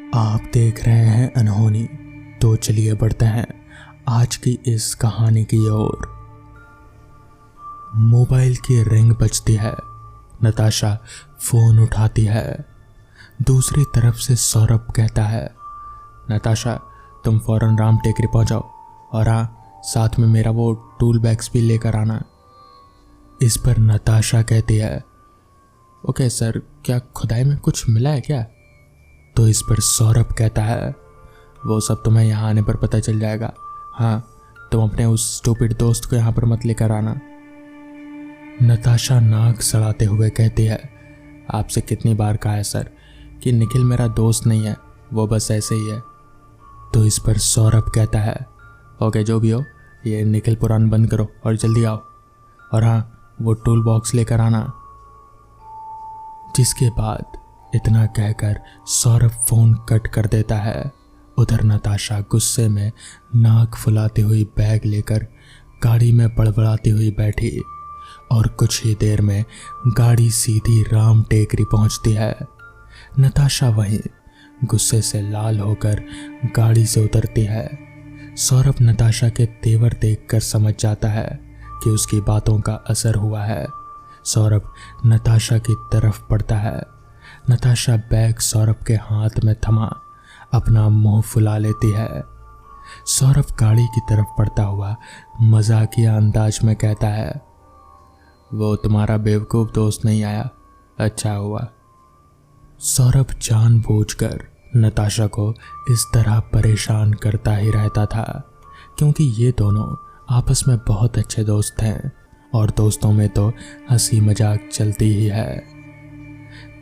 आप देख रहे हैं अनहोनी। तो चलिए बढ़ते हैं आज की इस कहानी की ओर। मोबाइल की रिंग बजती है। नताशा फोन उठाती है। दूसरी तरफ से सौरभ कहता है, नताशा तुम फौरन राम टेकरी पहुंचाओ और हाँ, साथ में मेरा वो टूल बैग्स भी लेकर आना। इस पर नताशा कहती है, ओके सर, क्या खुदाई में कुछ मिला है क्या? तो इस पर सौरभ कहता है, वो सब तुम्हें यहाँ आने पर पता चल जाएगा। हाँ, तुम अपने उस स्टूपिड दोस्त को यहाँ पर मत लेकर आना। नताशा नाक सड़ाते हुए कहती है, आपसे कितनी बार कहा है सर कि निखिल मेरा दोस्त नहीं है, वो बस ऐसे ही है। तो इस पर सौरभ कहता है, ओके जो भी हो, ये निखिल पुराण बंद करो और जल्दी आओ, और हाँ, वो टूल बॉक्स लेकर आना। जिसके बाद इतना कहकर सौरभ फोन कट कर देता है। उधर नताशा गुस्से में नाक फुलाती हुई बैग लेकर गाड़ी में बड़बड़ाती हुई बैठी और कुछ ही देर में गाड़ी सीधी राम टेकरी पहुंचती है। नताशा वहीं गुस्से से लाल होकर गाड़ी से उतरती है। सौरभ नताशा के तेवर देखकर समझ जाता है कि उसकी बातों का असर हुआ है। सौरभ नताशा की तरफ बढ़ता है। नताशा बैग सौरभ के हाथ में थमा अपना मुंह फुला लेती है। सौरभ गाड़ी की तरफ बढ़ता हुआ मजाकिया अंदाज में कहता है, वो तुम्हारा बेवकूफ दोस्त नहीं आया, अच्छा हुआ। सौरभ जानबूझकर नताशा को इस तरह परेशान करता ही रहता था क्योंकि ये दोनों आपस में बहुत अच्छे दोस्त हैं और दोस्तों में तो हंसी मजाक चलती ही है।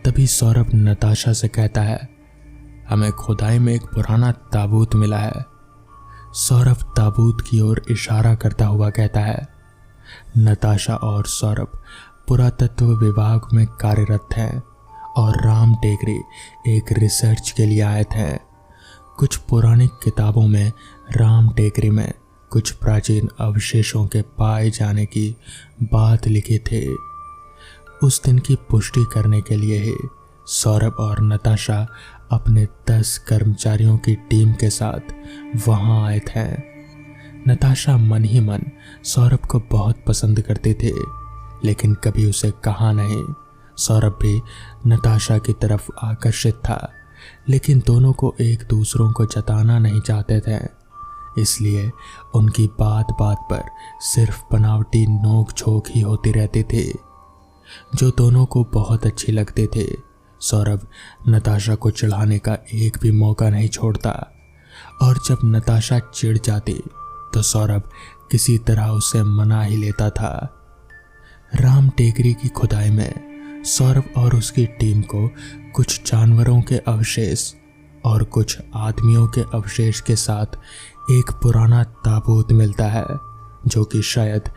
तभी सौरभ नताशा से कहता है, हमें खुदाई में एक पुराना ताबूत मिला है। सौरभ ताबूत की ओर इशारा करता हुआ कहता है, नताशा और सौरभ पुरातत्व विभाग में कार्यरत हैं और राम टेकरी एक रिसर्च के लिए आए थे। कुछ पुरानी किताबों में राम टेकरी में कुछ प्राचीन अवशेषों के पाए जाने की बात लिखी थी। उस दिन की पुष्टि करने के लिए ही सौरभ और नताशा अपने 10 कर्मचारियों की टीम के साथ वहां आए थे। नताशा मन ही मन सौरभ को बहुत पसंद करती थी, लेकिन कभी उसे कहा नहीं। सौरभ भी नताशा की तरफ आकर्षित था, लेकिन दोनों को एक दूसरों को जताना नहीं चाहते थे। इसलिए उनकी बात बात पर सिर्फ बनावटी नोक झोंक ही होती रहती थी, जो दोनों को बहुत अच्छी लगती थी। सौरभ नताशा को चिढ़ाने का एक भी मौका नहीं छोड़ता और जब नताशा चिढ़ जाती तो सौरभ किसी तरह उसे मना ही लेता था। राम टेकरी की खुदाई में सौरभ और उसकी टीम को कुछ जानवरों के अवशेष और कुछ आदमियों के अवशेष के साथ एक पुराना ताबूत मिलता है, जो कि शायद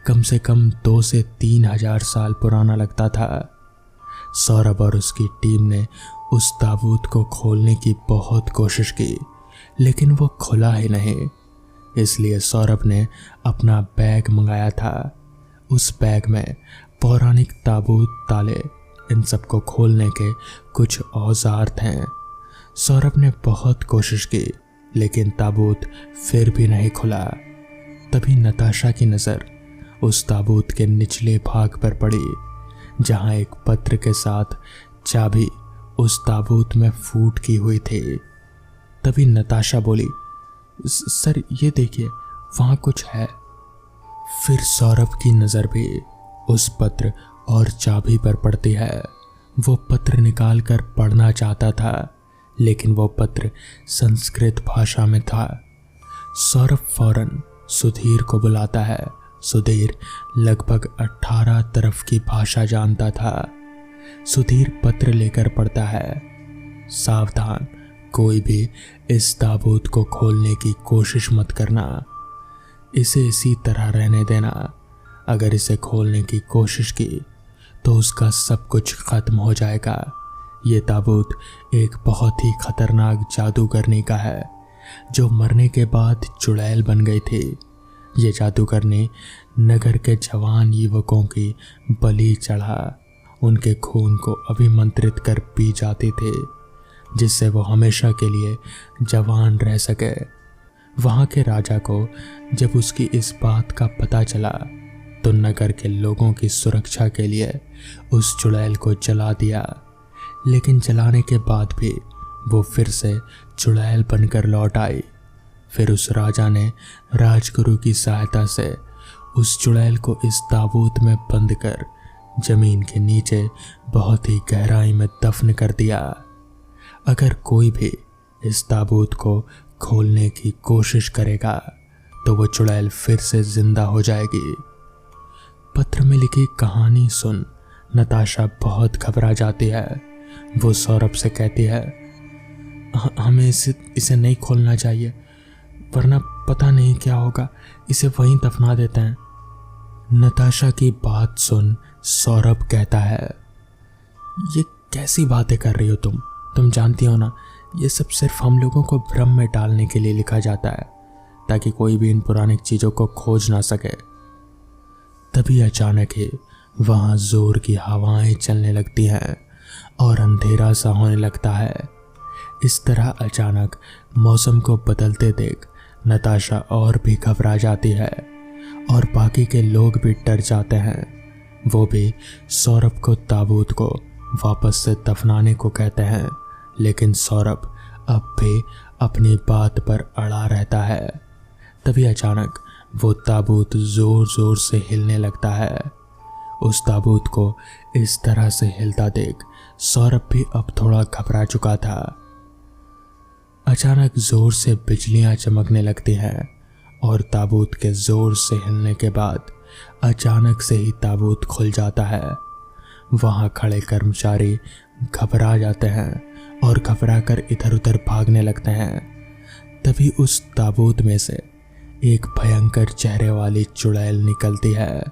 कम से कम 2 से 3 हजार साल पुराना लगता था। सौरभ और उसकी टीम ने उस ताबूत को खोलने की बहुत कोशिश की, लेकिन वो खुला ही नहीं। इसलिए सौरभ ने अपना बैग मंगाया था। उस बैग में पौराणिक ताबूत, ताले, इन सब को खोलने के कुछ औजार थे। सौरभ ने बहुत कोशिश की, लेकिन ताबूत फिर भी नहीं खुला। तभी नताशा की नज़र उस ताबूत के निचले भाग पर पड़ी, जहां एक पत्र के साथ चाबी उस ताबूत में फूट की हुई थी। तभी नताशा बोली, सर ये देखिए, वहां कुछ है। फिर सौरभ की नज़र भी उस पत्र और चाबी पर पड़ती है। वो पत्र निकाल कर पढ़ना चाहता था, लेकिन वो पत्र संस्कृत भाषा में था। सौरभ फौरन सुधीर को बुलाता है। सुधीर लगभग 18 तरफ की भाषा जानता था। सुधीर पत्र लेकर पढ़ता है, सावधान, कोई भी इस ताबूत को खोलने की कोशिश मत करना। इसे इसी तरह रहने देना। अगर इसे खोलने की कोशिश की तो उसका सब कुछ खत्म हो जाएगा। ये ताबूत एक बहुत ही खतरनाक जादूगरनी का है, जो मरने के बाद चुड़ैल बन गई थी। ये जादूगरनी नगर के जवान युवकों की बलि चढ़ा उनके खून को अभिमंत्रित कर पी जाती थी। जिससे वो हमेशा के लिए जवान रह सके। वहाँ के राजा को जब उसकी इस बात का पता चला तो नगर के लोगों की सुरक्षा के लिए उस चुड़ैल को जला दिया। लेकिन जलाने के बाद भी वो फिर से चुड़ैल बनकर लौट आई। फिर उस राजा ने राजगुरु की सहायता से उस चुड़ैल को इस ताबूत में बंद कर जमीन के नीचे बहुत ही गहराई में दफन कर दिया। अगर कोई भी इस ताबूत को खोलने की कोशिश करेगा तो वो चुड़ैल फिर से जिंदा हो जाएगी। पत्र में लिखी कहानी सुन नताशा बहुत घबरा जाती है। वो सौरभ से कहती है, हमें इसे नहीं खोलना चाहिए, वरना पता नहीं क्या होगा, इसे वहीं दफना देते हैं। नताशा की बात सुन सौरभ कहता है, ये कैसी बातें कर रही हो तुम जानती हो ना, ये सब सिर्फ हम लोगों को भ्रम में डालने के लिए लिखा जाता है ताकि कोई भी इन पुरानी चीज़ों को खोज ना सके। तभी अचानक ही वहाँ जोर की हवाएं चलने लगती हैं और अंधेरा सा होने लगता है। इस तरह अचानक मौसम को बदलते देख नताशा और भी घबरा जाती है और बाकी के लोग भी डर जाते हैं। वो भी सौरभ को ताबूत को वापस से दफनाने को कहते हैं, लेकिन सौरभ अब भी अपनी बात पर अड़ा रहता है। तभी अचानक वो ताबूत जोर जोर से हिलने लगता है। उस ताबूत को इस तरह से हिलता देख सौरभ भी अब थोड़ा घबरा चुका था। अचानक जोर से बिजलियां चमकने लगती हैं और ताबूत के जोर से हिलने के बाद अचानक से ही ताबूत खुल जाता है। वहां खड़े कर्मचारी घबरा जाते हैं और घबराकर इधर उधर भागने लगते हैं। तभी उस ताबूत में से एक भयंकर चेहरे वाली चुड़ैल निकलती है,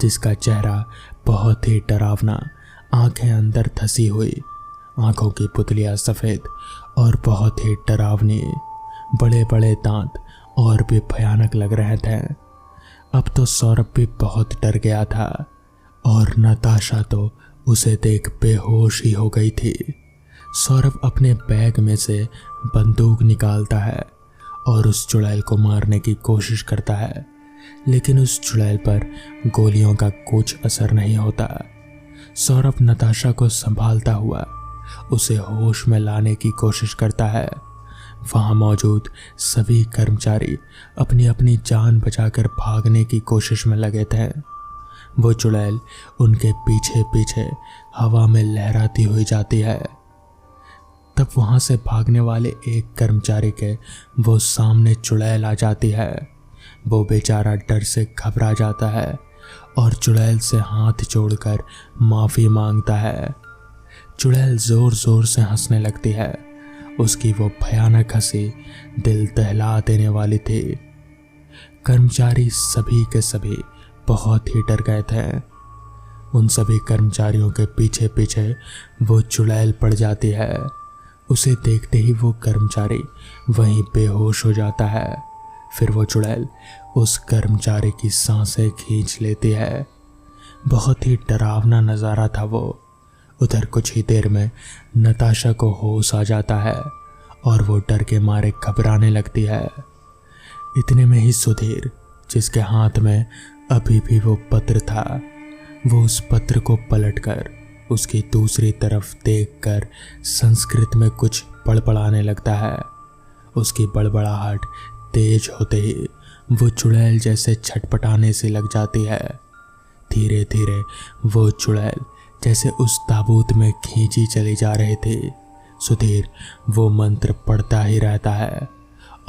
जिसका चेहरा बहुत ही डरावना, आंखें अंदर धसी हुई, आंखों की पुतलियां सफ़ेद और बहुत ही डरावनी, बड़े बड़े दांत और भी भयानक लग रहे थे। अब तो सौरभ भी बहुत डर गया था और नताशा तो उसे देख बेहोश ही हो गई थी। सौरभ अपने बैग में से बंदूक निकालता है और उस चुड़ैल को मारने की कोशिश करता है, लेकिन उस चुड़ैल पर गोलियों का कुछ असर नहीं होता। सौरभ नताशा को संभालता हुआ उसे होश में लाने की कोशिश करता है। वहां मौजूद सभी कर्मचारी अपनी अपनी जान बचाकर भागने की कोशिश में लगे थे। वो चुड़ैल उनके पीछे पीछे हवा में लहराती हुई जाती है। तब वहां से भागने वाले एक कर्मचारी के वो सामने चुड़ैल आ जाती है। वो बेचारा डर से घबरा जाता है और चुड़ैल से हाथ जोड़कर माफ़ी मांगता है। चुड़ैल जोर जोर से हंसने लगती है। उसकी वो भयानक हंसी दिल दहला देने वाली थी। कर्मचारी सभी के सभी बहुत ही डर गए थे। उन सभी कर्मचारियों के पीछे पीछे वो चुड़ैल पड़ जाती है। उसे देखते ही वो कर्मचारी वहीं बेहोश हो जाता है। फिर वो चुड़ैल उस कर्मचारी की सांसें खींच लेती है। बहुत ही डरावना नज़ारा था वो। उधर कुछ ही देर में नताशा को होश आ जाता है और वो डर के मारे घबराने लगती है। इतने में ही सुधीर, जिसके हाथ में अभी भी वो पत्र था, वो उस पत्र को पलटकर उसकी दूसरी तरफ देखकर संस्कृत में कुछ बड़बड़ाने लगता है। उसकी बड़बड़ाहट तेज होते ही वो चुड़ैल जैसे छटपटाने से लग जाती है। धीरे धीरे वो चुड़ैल जैसे उस ताबूत में खींची चली जा रही थी। सुधीर वो मंत्र पढ़ता ही रहता है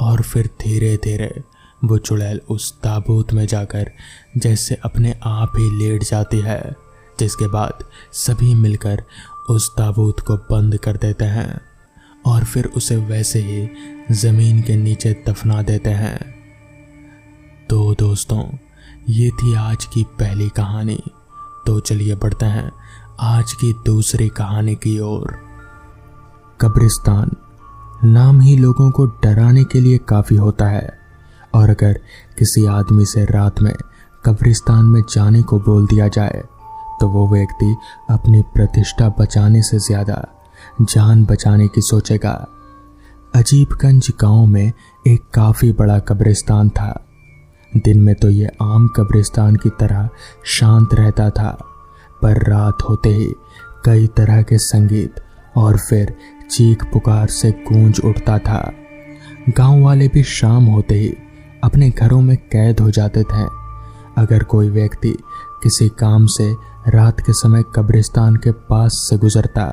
और फिर धीरे धीरे वो चुड़ैल उस ताबूत में जाकर जैसे अपने आप ही लेट जाती है, जिसके बाद सभी मिलकर उस ताबूत को बंद कर देते हैं और फिर उसे वैसे ही ज़मीन के नीचे दफना देते हैं। तो दोस्तों, ये थी आज की पहली कहानी। तो चलिए बढ़ते हैं आज की दूसरी कहानी की ओर। कब्रिस्तान नाम ही लोगों को डराने के लिए काफ़ी होता है, और अगर किसी आदमी से रात में कब्रिस्तान में जाने को बोल दिया जाए तो वो व्यक्ति अपनी प्रतिष्ठा बचाने से ज़्यादा जान बचाने की सोचेगा। अजीबगंज गांव में एक काफी बड़ा कब्रिस्तान था। दिन में तो ये आम कब्रिस्तान की तरह शांत रहता था, पर रात होते ही कई तरह के संगीत और फिर चीख पुकार से गूंज उठता था। गांव वाले भी शाम होते ही अपने घरों में कैद हो जाते थे। अगर कोई व्यक्ति किसी काम से रात के समय कब्रिस्तान के पास से गुजरता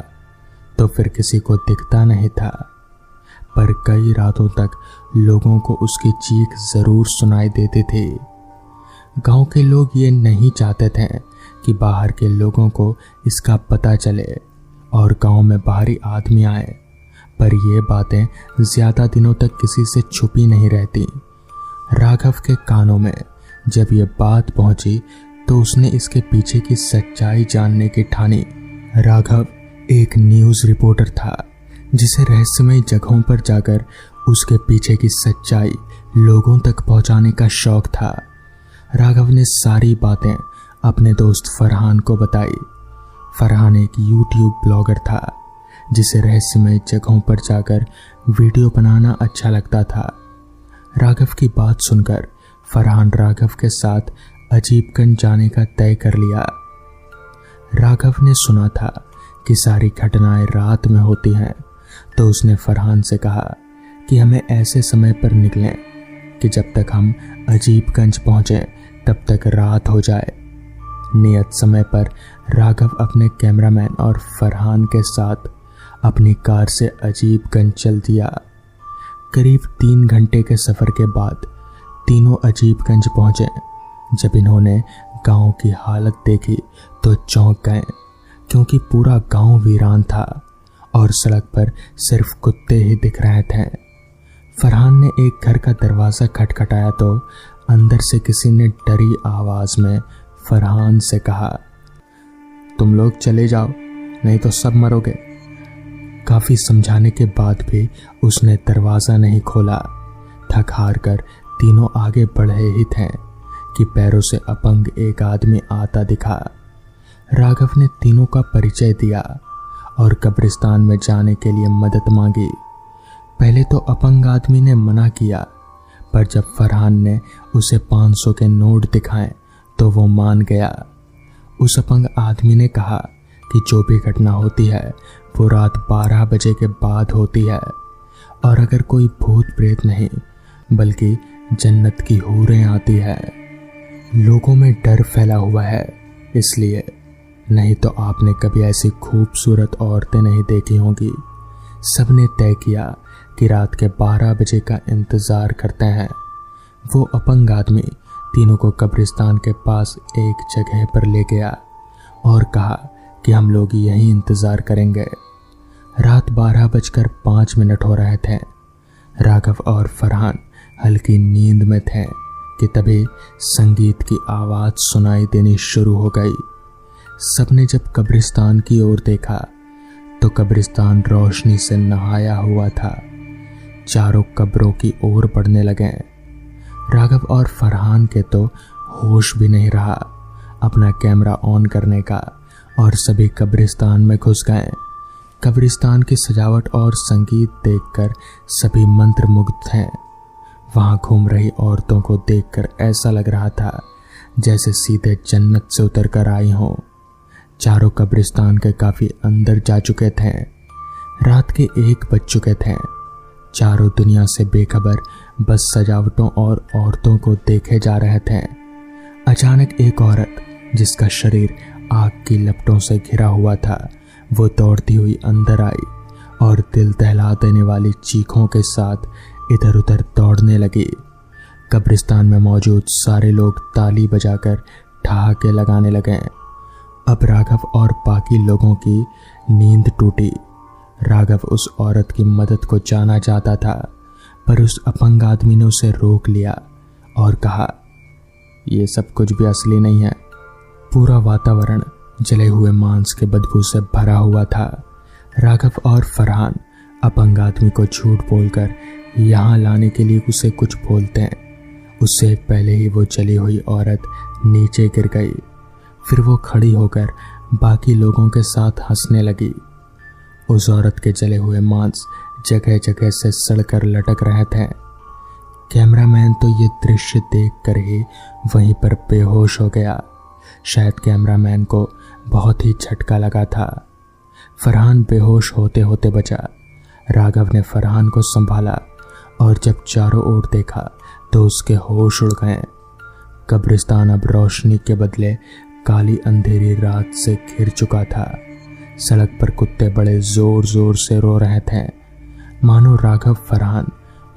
तो फिर किसी को दिखता नहीं था, पर कई रातों तक लोगों को उसकी चीख जरूर सुनाई देती थी। गांव के लोग ये नहीं चाहते थे कि बाहर के लोगों को इसका पता चले और गांव में बाहरी आदमी आए, पर ये बातें ज्यादा दिनों तक किसी से छुपी नहीं रहती। राघव के कानों में जब ये बात पहुंची तो उसने इसके पीछे की सच्चाई जानने की ठानी। राघव एक न्यूज़ रिपोर्टर था जिसे रहस्यमय जगहों पर जाकर उसके पीछे की सच्चाई लोगों तक पहुंचाने का शौक था। राघव ने सारी बातें अपने दोस्त फरहान को बताई। फरहान एक यूट्यूब ब्लॉगर था जिसे रहस्यमय जगहों पर जाकर वीडियो बनाना अच्छा लगता था। राघव की बात सुनकर फरहान राघव के साथ अजीबगंज जाने का तय कर लिया। राघव ने सुना था कि सारी घटनाएं रात में होती हैं, तो उसने फरहान से कहा कि हमें ऐसे समय पर निकलें कि जब तक हम अजीबगंज पहुंचे तब तक रात हो जाए। नियत समय पर राघव अपने कैमरामैन और फरहान के साथ अपनी कार से अजीबगंज चल दिया। करीब 3 घंटे के सफर के बाद तीनों अजीबगंज पहुंचे। जब इन्होंने गांव की हालत देखी तो चौंक गए, क्योंकि पूरा गांव वीरान था और सड़क पर सिर्फ कुत्ते ही दिख रहे थे। फरहान ने एक घर का दरवाज़ा खटखटाया तो अंदर से किसी ने डरी आवाज में फरहान से कहा, तुम लोग चले जाओ, नहीं तो सब मरोगे। काफी समझाने के बाद भी उसने दरवाज़ा नहीं खोला। थक हार कर तीनों आगे बढ़ ही थे कि पैरों से अपंग एक आदमी आता दिखा। राघव ने तीनों का परिचय दिया और कब्रिस्तान में जाने के लिए मदद मांगी। पहले तो अपंग आदमी ने मना किया, पर जब फरहान ने उसे 500 के नोट दिखाए तो वो मान गया। उस अपंग आदमी ने कहा कि जो भी घटना होती है वो रात 12 बजे के बाद होती है, और अगर कोई भूत प्रेत नहीं बल्कि जन्नत की हूरें आती है। लोगों में डर फैला हुआ है इसलिए, नहीं तो आपने कभी ऐसी खूबसूरत औरतें नहीं देखी होंगी। सबने तय किया कि रात के 12 बजे का इंतजार करते हैं। वो अपंग आदमी तीनों को कब्रिस्तान के पास एक जगह पर ले गया और कहा कि हम लोग यहीं इंतजार करेंगे। रात 12:05 हो रहे थे। राघव और फरहान हल्की नींद में थे कि तभी संगीत की आवाज सुनाई देनी शुरू हो गई। सबने जब कब्रिस्तान की ओर देखा तो कब्रिस्तान रोशनी से नहाया हुआ था। चारों कब्रों की ओर बढ़ने लगे। राघव और फरहान के तो होश भी नहीं रहा अपना कैमरा ऑन करने का, और सभी कब्रिस्तान में घुस गए। कब्रिस्तान की सजावट और संगीत देखकर सभी मंत्रमुग्ध थे। वहां घूम रही औरतों को देखकर ऐसा लग रहा था जैसे सीधे जन्नत से उतर कर आई हों। चारों कब्रिस्तान के काफी अंदर जा चुके थे। रात के 1 बज चुके थे। चारों दुनिया से बेखबर बस सजावटों और औरतों को देखे जा रहे थे। अचानक एक औरत जिसका शरीर आग की लपटों से घिरा हुआ था, वो दौड़ती हुई अंदर आई और दिल दहला देने वाली चीखों के साथ इधर उधर दौड़ने लगी। कब्रिस्तान में मौजूद सारे लोग ताली बजाकर ठहाके लगाने लगे। अब राघव और बाकी लोगों की नींद टूटी। राघव उस औरत की मदद को जाना चाहता था, पर उस अपंग आदमी ने उसे रोक लिया और कहा, यह सब कुछ भी असली नहीं है। पूरा वातावरण जले हुए मांस के बदबू से भरा हुआ था। राघव और फरहान अपंग आदमी को झूठ बोलकर यहाँ लाने के लिए उसे कुछ बोलते हैं। उससे पहले ही वो जली हुई औरत नीचे गिर गई। फिर वो खड़ी होकर बाकी लोगों के साथ हंसने लगी। उस औरत के जले हुए मांस जगह जगह से सड़कर लटक रहे थे। कैमरामैन तो ये दृश्य देखकर ही वहीं पर बेहोश हो गया। शायद कैमरामैन को बहुत ही झटका लगा था। फरहान बेहोश होते होते बचा। राघव ने फरहान को संभाला और जब चारों ओर देखा तो उसके होश उड़ गए। कब्रिस्तान अब रोशनी के बदले काली अंधेरी रात से घिर चुका था। सड़क पर कुत्ते बड़े जोर जोर से रो रहे थे, मानो राघव, फरहान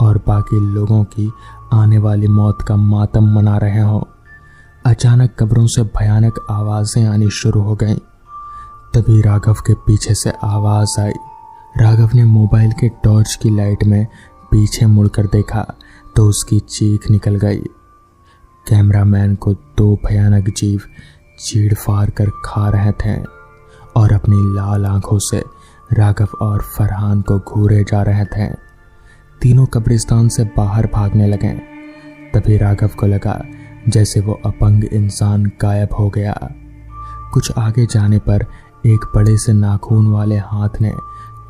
और बाकी लोगों की आने वाली मौत का मातम मना रहे हों। अचानक कब्रों से भयानक आवाजें आनी शुरू हो गईं। तभी राघव के पीछे से आवाज आई। राघव ने मोबाइल के टॉर्च की लाइट में पीछे मुड़कर देखा तो उसकी चीख निकल गई। कैमरामैन को दो भयानक जीव चीड़ फाड़ कर खा रहे थे और अपनी लाल आंखों से राघव और फरहान को घूरे जा रहे थे। तीनों कब्रिस्तान से बाहर भागने लगे। तभी राघव को लगा जैसे वो अपंग इंसान गायब हो गया। कुछ आगे जाने पर एक बड़े से नाखून वाले हाथ ने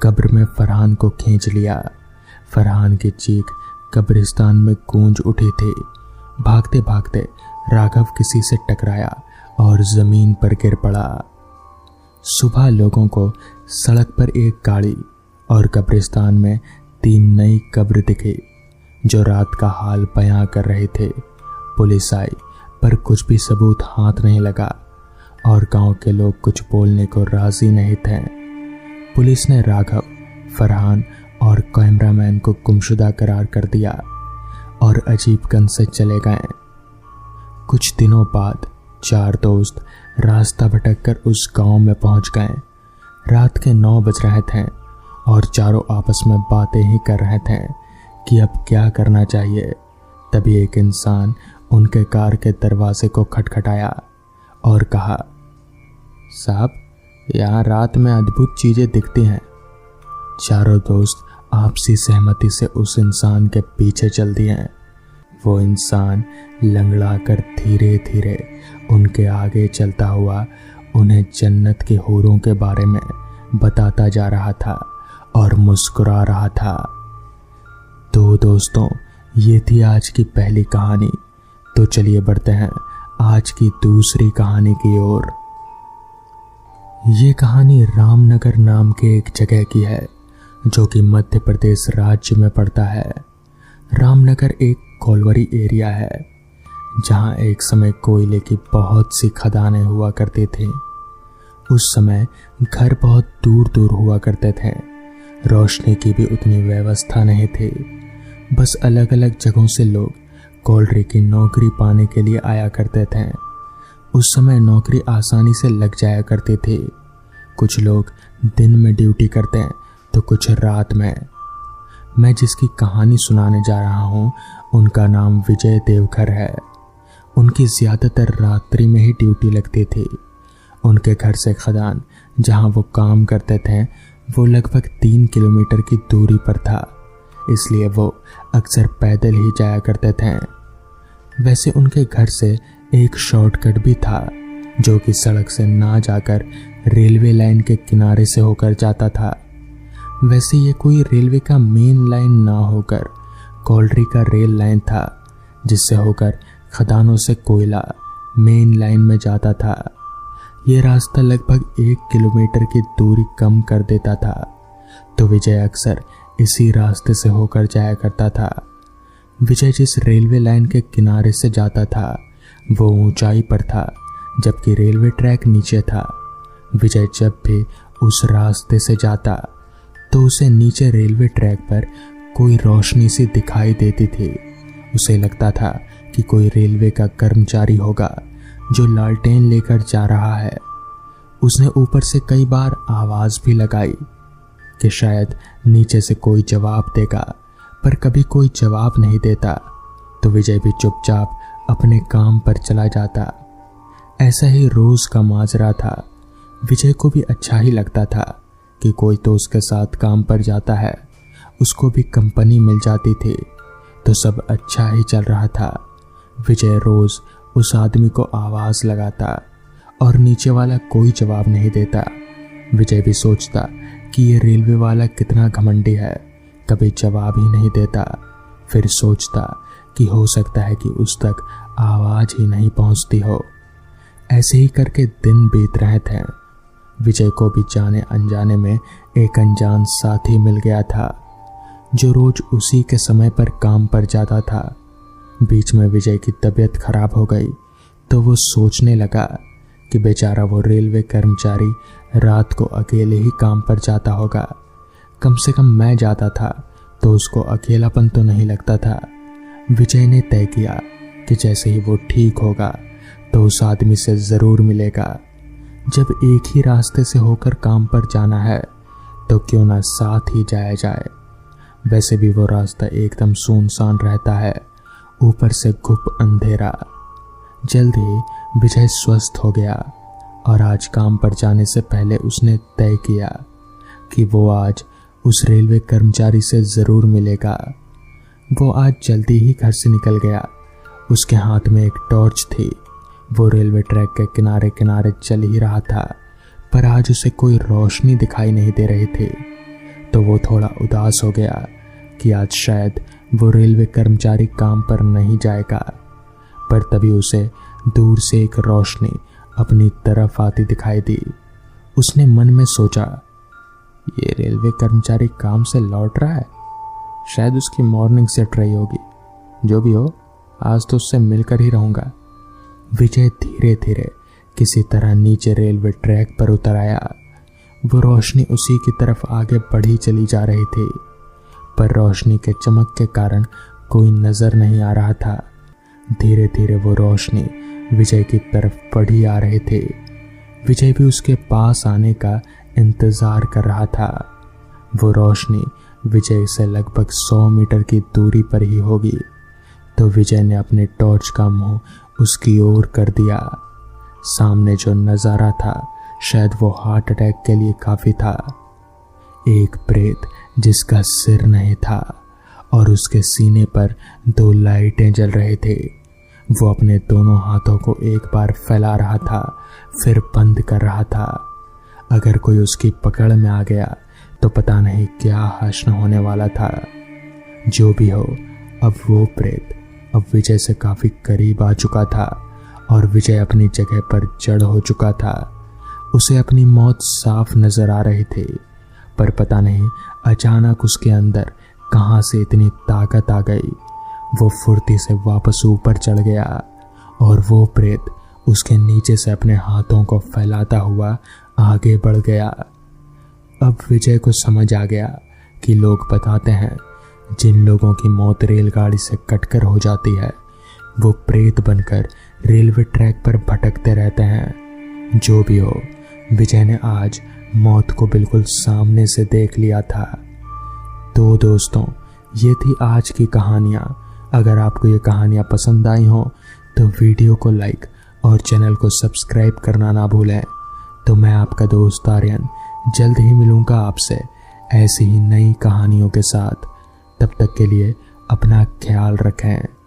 कब्र में फरहान को खींच लिया। फरहान की चीख कब्रिस्तान में गूंज उठी थी। भागते भागते राघव किसी से टकराया और जमीन पर गिर पड़ा। सुबह लोगों को सड़क पर एक गाड़ी और कब्रिस्तान में 3 नई कब्र दिखी जो रात का हाल बयां कर रहे थे। पुलिस आई पर कुछ भी सबूत हाथ नहीं लगा और गांव के लोग कुछ बोलने को राजी नहीं थे। पुलिस ने राघव, फरहान और कैमरामैन को गुमशुदा करार कर दिया और अजीबगंज से चले गए। कुछ दिनों बाद 4 दोस्त रास्ता भटककर उस गांव में पहुंच गए। रात के 9 बज रहे थे और चारों आपस में बातें ही कर रहे थे कि अब क्या करना चाहिए। तभी एक इंसान उनके कार के दरवाजे को खटखटाया और कहा, साहब, यहाँ रात में अद्भुत चीजें दिखती हैं। चारों दोस्त आपसी सहमति से उस इंसान के पीछे चल दिए। वो इंसान लंगड़ाकर धीरे धीरे उनके आगे चलता हुआ उन्हें जन्नत के हूरों के बारे में बताता जा रहा था और मुस्कुरा रहा था। तो दोस्तों, ये थी आज की पहली कहानी। तो चलिए बढ़ते हैं आज की दूसरी कहानी की ओर। ये कहानी रामनगर नाम के एक जगह की है जो कि मध्य प्रदेश राज्य में पड़ता है। रामनगर एक कोलवरी एरिया है जहां एक समय कोयले की बहुत सी खदानें हुआ करती थी। उस समय घर बहुत दूर दूर हुआ करते थे। रोशनी की भी उतनी व्यवस्था नहीं थी। बस अलग अलग जगहों से लोग कोयले की नौकरी पाने के लिए आया करते थे। उस समय नौकरी आसानी से लग जाया करती थी। कुछ लोग दिन में ड्यूटी करते हैं तो कुछ रात में। मैं जिसकी कहानी सुनाने जा रहा हूँ उनका नाम विजय देवघर है। उनकी ज़्यादातर रात्रि में ही ड्यूटी लगती थी। उनके घर से खदान जहाँ वो काम करते थे वो लगभग 3 किलोमीटर की दूरी पर था, इसलिए वो अक्सर पैदल ही जाया करते थे। वैसे उनके घर से एक शॉर्टकट भी था जो कि सड़क से ना जाकर रेलवे लाइन के किनारे से होकर जाता था। वैसे ये कोई रेलवे का मेन लाइन ना होकर कोयले का रेल लाइन था जिससे होकर खदानों से कोयला मेन लाइन में जाता था। ये रास्ता लगभग 1 किलोमीटर की दूरी कम कर देता था, तो विजय अक्सर इसी रास्ते से होकर जाया करता था। विजय जिस रेलवे लाइन के किनारे से जाता था वो ऊंचाई पर था जबकि रेलवे ट्रैक नीचे था। विजय जब भी उस रास्ते से जाता तो उसे नीचे रेलवे ट्रैक पर कोई रोशनी सी दिखाई देती थी। उसे लगता था कि कोई रेलवे का कर्मचारी होगा जो लालटेन लेकर जा रहा है। उसने ऊपर से कई बार आवाज भी लगाई कि शायद नीचे से कोई जवाब देगा, पर कभी कोई जवाब नहीं देता, तो विजय भी चुपचाप अपने काम पर चला जाता। ऐसा ही रोज का माजरा था। विजय को भी अच्छा ही लगता था कि कोई तो उसके साथ काम पर जाता है, उसको भी कंपनी मिल जाती थी, तो सब अच्छा ही चल रहा था। विजय रोज उस आदमी को आवाज लगाता और नीचे वाला कोई जवाब नहीं देता। विजय भी सोचता कि ये रेलवे वाला कितना घमंडी है, कभी जवाब ही नहीं देता। फिर सोचता कि हो सकता है कि उस तक आवाज ही नहीं पहुंचती हो। ऐसे ही करके दिन बीत रहे थे। विजय को भी जाने अनजाने में एक अनजान साथी मिल गया था, जो रोज उसी के समय पर काम पर जाता था। बीच में विजय की तबीयत खराब हो गई तो वो सोचने लगा कि बेचारा वो रेलवे कर्मचारी रात को अकेले ही काम पर जाता होगा। कम से कम मैं जाता था तो उसको अकेलापन तो नहीं लगता था। विजय ने तय किया कि जैसे ही वो ठीक होगा तो उस आदमी से ज़रूर मिलेगा। जब एक ही रास्ते से होकर काम पर जाना है तो क्यों ना साथ ही जाया जाए। वैसे भी वो रास्ता एकदम सुनसान रहता है, ऊपर से घुप अंधेरा। जल्द ही विजय स्वस्थ हो गया और आज काम पर जाने से पहले उसने तय किया कि वो आज उस रेलवे कर्मचारी से ज़रूर मिलेगा। वो आज जल्दी ही घर से निकल गया। उसके हाथ में एक टॉर्च थी। वो रेलवे ट्रैक के किनारे किनारे चल ही रहा था, पर आज उसे कोई रोशनी दिखाई नहीं दे रही थी। तो वो थोड़ा उदास हो गया कि आज शायद वो रेलवे कर्मचारी काम पर नहीं जाएगा। पर तभी उसे दूर से एक रोशनी अपनी तरफ आती दिखाई दी। उसने मन में सोचा, ये रेलवे कर्मचारी काम से लौट रहा है, शायद उसकी मॉर्निंग शिफ्ट रही होगी। जो भी हो, आज तो उससे मिलकर ही रहूंगा। विजय धीरे धीरे किसी तरह नीचे रेलवे ट्रैक पर उतर आया। वो रोशनी उसी की तरफ आगे बढ़ी चली जा रही थी, पर रोशनी के चमक के कारण कोई नजर नहीं आ रहा था। धीरे धीरे वो रोशनी विजय की तरफ बढ़ी आ रही थी। विजय भी उसके पास आने का इंतजार कर रहा था। वो रोशनी विजय से लगभग 100 मीटर की दूरी पर ही होगी। तो विजय ने अपने टॉर्च का मुंह उसकी ओर कर दिया। सामने जो नजारा था शायद वो हार्ट अटैक के लिए काफी था। एक प्रेत जिसका सिर नहीं था और उसके सीने पर 2 लाइटें जल रही थी। वो अपने दोनों हाथों को एक बार फैला रहा था, फिर बंद कर रहा था। अगर कोई उसकी पकड़ में आ गया तो पता नहीं क्या हश्र होने वाला था। जो भी हो, अब वो प्रेत अब विजय से काफी करीब आ चुका था और विजय अपनी जगह पर जड़ हो चुका था। उसे अपनी मौत साफ नजर आ रही थी, पर पता नहीं अचानक उसके अंदर कहां से इतनी ताकत आ गई। वो फुर्ती से वापस ऊपर चढ़ गया और वो प्रेत उसके नीचे से अपने हाथों को फैलाता हुआ आगे बढ़ गया। अब विजय को समझ आ गया कि लोग बताते हैं जिन लोगों की मौत रेलगाड़ी से कटकर हो जाती है वो प्रेत बनकर रेलवे ट्रैक पर भटकते रहते हैं। जो भी हो, विजय ने आज मौत को बिल्कुल सामने से देख लिया था। तो दोस्तों, ये थी आज की कहानियाँ। अगर आपको ये कहानियाँ पसंद आई हो तो वीडियो को लाइक और चैनल को सब्सक्राइब करना ना भूलें। तो मैं आपका दोस्त आर्यन जल्द ही मिलूंगा आपसे ऐसी ही नई कहानियों के साथ। तब तक के लिए अपना ख्याल रखें।